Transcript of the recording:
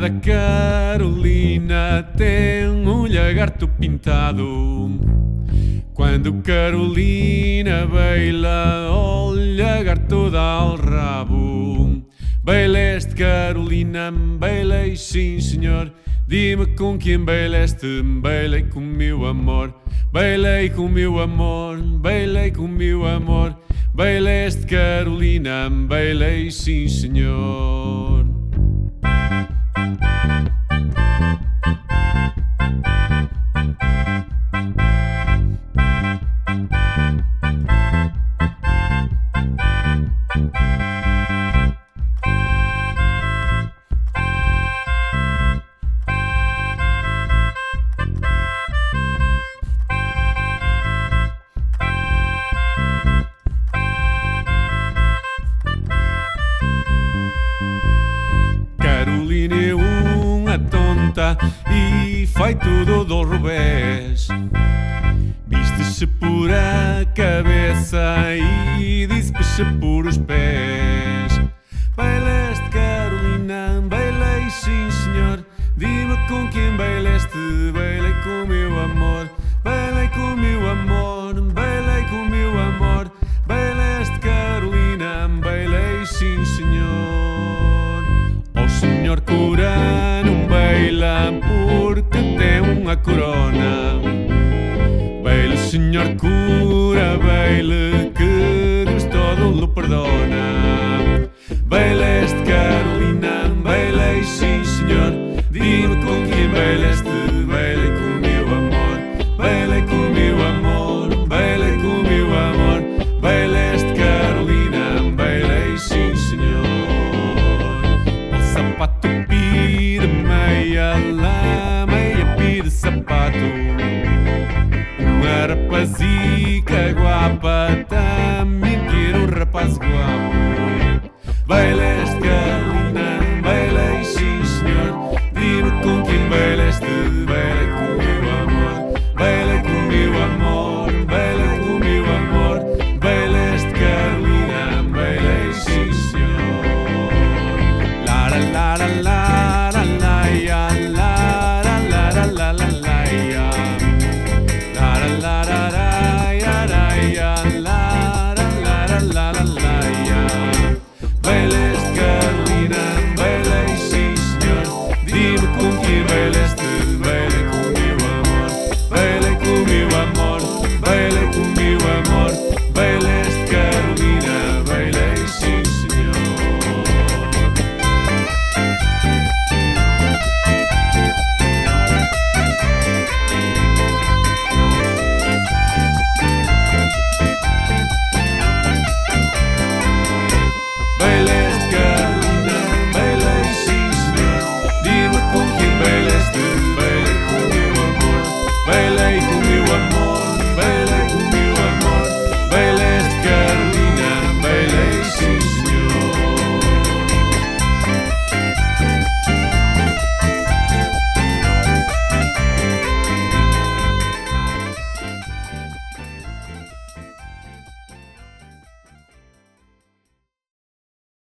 da Carolina tem um lagarto pintado. Quando Carolina baila, o lagarto dá o rabo. Bailaste, Carolina, bailei, sim senhor. Dime com quem bailaste, bailei com meu amor. Bailei com meu amor, bailei com meu amor. Bailaste, Carolina, bailei, sim senhor. Carolina é uma tonta e faz tudo do revés. Viste-se por a cabeça e disse-se por os pés. Bailaste, Carolina, bailei, sim senhor. Dime com quem bailaste, bailei com meu amor. Bailei com meu amor, bailei com meu amor. Bailaste, Carolina, bailei, sim senhor. O senhor cura não baila porque tem uma corona. Baile, senhor cura, baile, que Deus todo lhe perdona. Bailaste, Carolina, bailei, sim senhor. Dime com quem bailaste, bailei com meu amor. Bailei com meu amor, bailei com meu amor. Bailaste, Carolina, bailei, sim senhor. O sapato pide meia lá, meia pide sapato. Uma rapazica guapa também quer um rapaz guapo. Baila